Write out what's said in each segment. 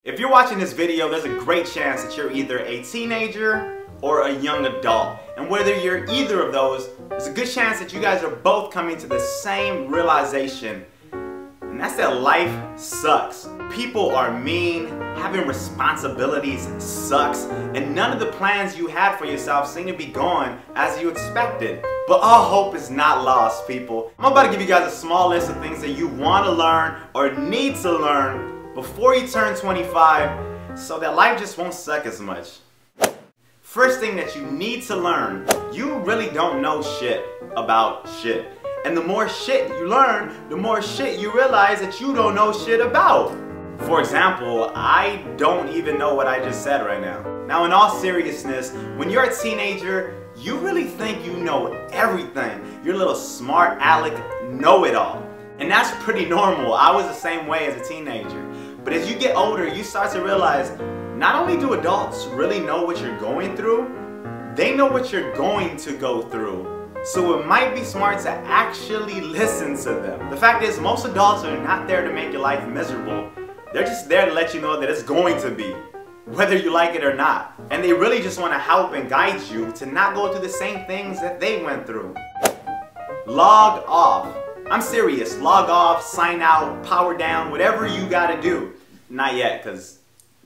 If you're watching this video, there's a great chance that you're either a teenager or a young adult. And whether you're either of those, there's a good chance that you guys are both coming to the same realization. And that's that life sucks. People are mean, having responsibilities sucks, and none of the plans you had for yourself seem to be going as you expected. But all hope is not lost, people. I'm about to give you guys a small list of things that you want to learn or need to learn before you turn 25 so that life just won't suck as much. First thing that you need to learn, you really don't know shit about shit. And the more shit you learn, the more shit you realize that you don't know shit about. For example, I don't even know what I just said right now. Now, in all seriousness, when you're a teenager, you really think you know everything. You're a little smart aleck know-it-all. And that's pretty normal. I was the same way as a teenager. But as you get older, you start to realize not only do adults really know what you're going through, they know what you're going to go through. So it might be smart to actually listen to them. The fact is, most adults are not there to make your life miserable. They're just there to let you know that it's going to be, whether you like it or not. And they really just want to help and guide you to not go through the same things that they went through. Log off. I'm serious. Log off, sign out, power down, whatever you gotta do. Not yet, because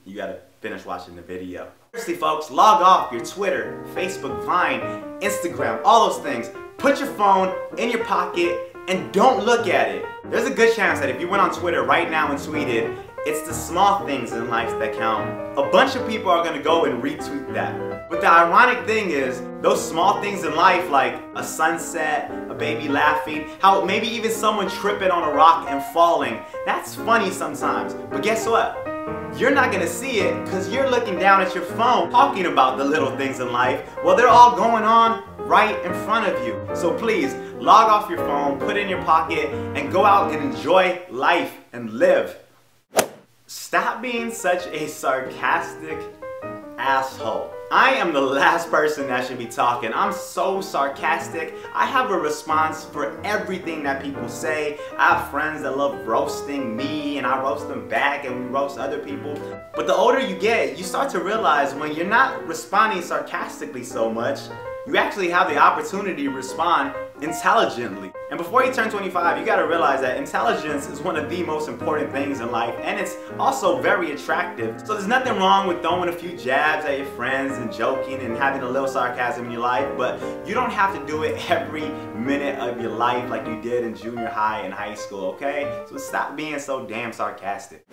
you gotta finish watching the video. Seriously, folks, log off your Twitter, Facebook, Vine, Instagram, all those things. Put your phone in your pocket and don't look at it. There's a good chance that if you went on Twitter right now and tweeted, "It's the small things in life that count," a bunch of people are gonna go and retweet that. But the ironic thing is, those small things in life, like a sunset, a baby laughing, how maybe even someone tripping on a rock and falling, that's funny sometimes. But guess what? You're not gonna see it because you're looking down at your phone talking about the little things in life while they're all going on right in front of you. So please, log off your phone, put it in your pocket, and go out and enjoy life and live. Stop being such a sarcastic asshole. I am the last person that should be talking. I'm so sarcastic. I have a response for everything that people say. I have friends that love roasting me and I roast them back and we roast other people. But the older you get, you start to realize when you're not responding sarcastically so much, you actually have the opportunity to respond intelligently. And before you turn 25, you gotta realize that intelligence is one of the most important things in life, and it's also very attractive. So there's nothing wrong with throwing a few jabs at your friends and joking and having a little sarcasm in your life, but you don't have to do it every minute of your life like you did in junior high and high school, okay? So stop being so damn sarcastic.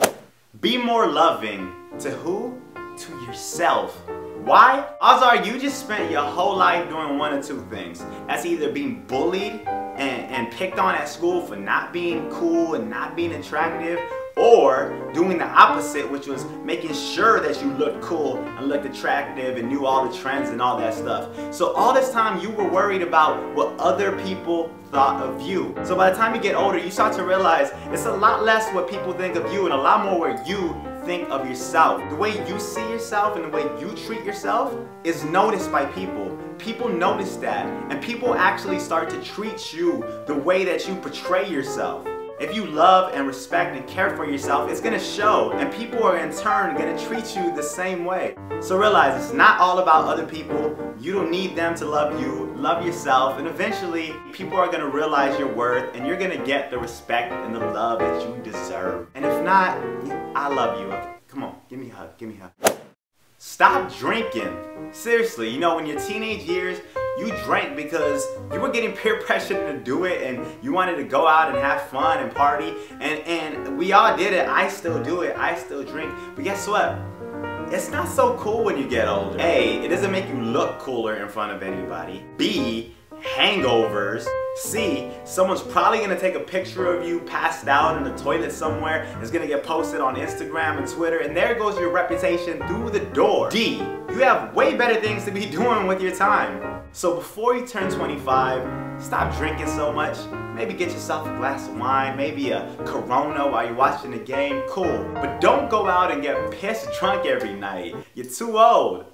Be more loving. To who? To yourself. Why? Odds are you just spent your whole life doing one of two things. That's either being bullied and picked on at school for not being cool and not being attractive, or doing the opposite, which was making sure that you looked cool and looked attractive and knew all the trends and all that stuff. So all this time you were worried about what other people thought of you. So by the time you get older, you start to realize it's a lot less what people think of you and a lot more what you think of yourself. The way you see yourself and the way you treat yourself is noticed by people. People notice that, and people actually start to treat you the way that you portray yourself. If you love and respect and care for yourself, it's gonna show, and people are in turn gonna treat you the same way. So realize it's not all about other people. You don't need them to love you. Love yourself, and eventually people are gonna realize your worth, and you're gonna get the respect and the love that you deserve. And if not, I love you. Come on, give me a hug, give me a hug. Stop drinking. Seriously, you know, in your teenage years, you drank because you were getting peer pressured to do it and you wanted to go out and have fun and party, and we all did it. I still do it. I still drink. But guess what? It's not so cool when you get older. A, it doesn't make you look cooler in front of anybody. B, hangovers. C, someone's probably gonna take a picture of you passed out in the toilet somewhere. It's gonna get posted on Instagram and Twitter, and there goes your reputation through the door. D, you have way better things to be doing with your time. So before you turn 25, stop drinking so much. Maybe get yourself a glass of wine, maybe a Corona while you're watching the game, cool. But don't go out and get pissed drunk every night. You're too old.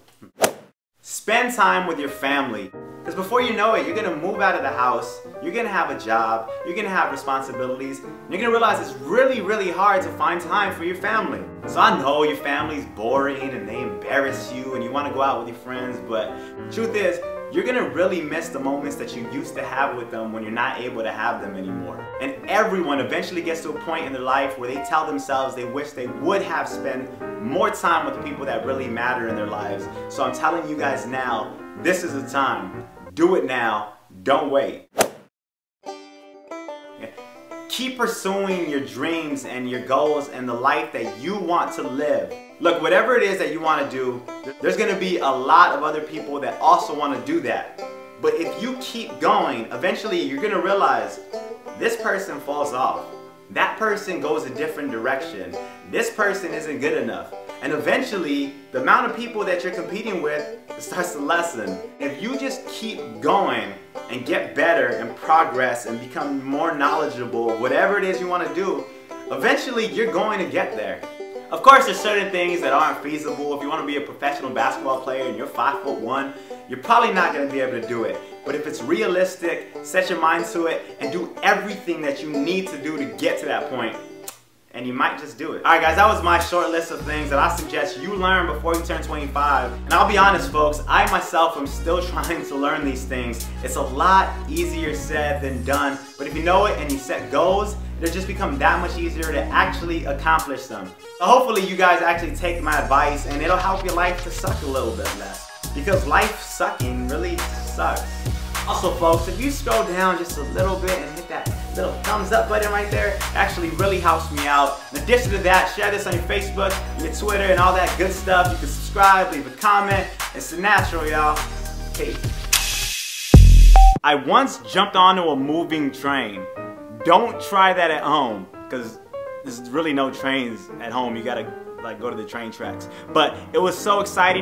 Spend time with your family. Because before you know it, you're going to move out of the house, you're going to have a job, you're going to have responsibilities, and you're going to realize it's really, really hard to find time for your family. So I know your family's boring and they embarrass you and you want to go out with your friends, but truth is, you're going to really miss the moments that you used to have with them when you're not able to have them anymore. And everyone eventually gets to a point in their life where they tell themselves they wish they would have spent more time with the people that really matter in their lives. So I'm telling you guys now, this is the time. Do it now. Don't wait. Keep pursuing your dreams and your goals and the life that you want to live. Look, whatever it is that you want to do, there's going to be a lot of other people that also want to do that. But if you keep going, eventually you're going to realize this person falls off. That person goes a different direction. This person isn't good enough. And eventually, the amount of people that you're competing with starts to lessen. If you just keep going and get better and progress and become more knowledgeable, whatever it is you want to do, eventually you're going to get there. Of course, there's certain things that aren't feasible. If you want to be a professional basketball player and you're 5'1", you're probably not going to be able to do it. But if it's realistic, set your mind to it and do everything that you need to do to get to that point. And you might just do it. Alright guys, that was my short list of things that I suggest you learn before you turn 25. And I'll be honest folks, I myself am still trying to learn these things. It's a lot easier said than done, but if you know it and you set goals, it'll just become that much easier to actually accomplish them. So hopefully you guys actually take my advice and it'll help your life to suck a little bit less. Because life sucking really sucks. Also folks, if you scroll down just a little bit and hit that little thumbs up button right there, it actually really helps me out. In addition to that, share this on your Facebook, your Twitter, and all that good stuff. You can subscribe, leave a comment. It's natural, y'all. Hey. I once jumped onto a moving train. Don't try that at home, because there's really no trains at home. You gotta like go to the train tracks. But it was so exciting.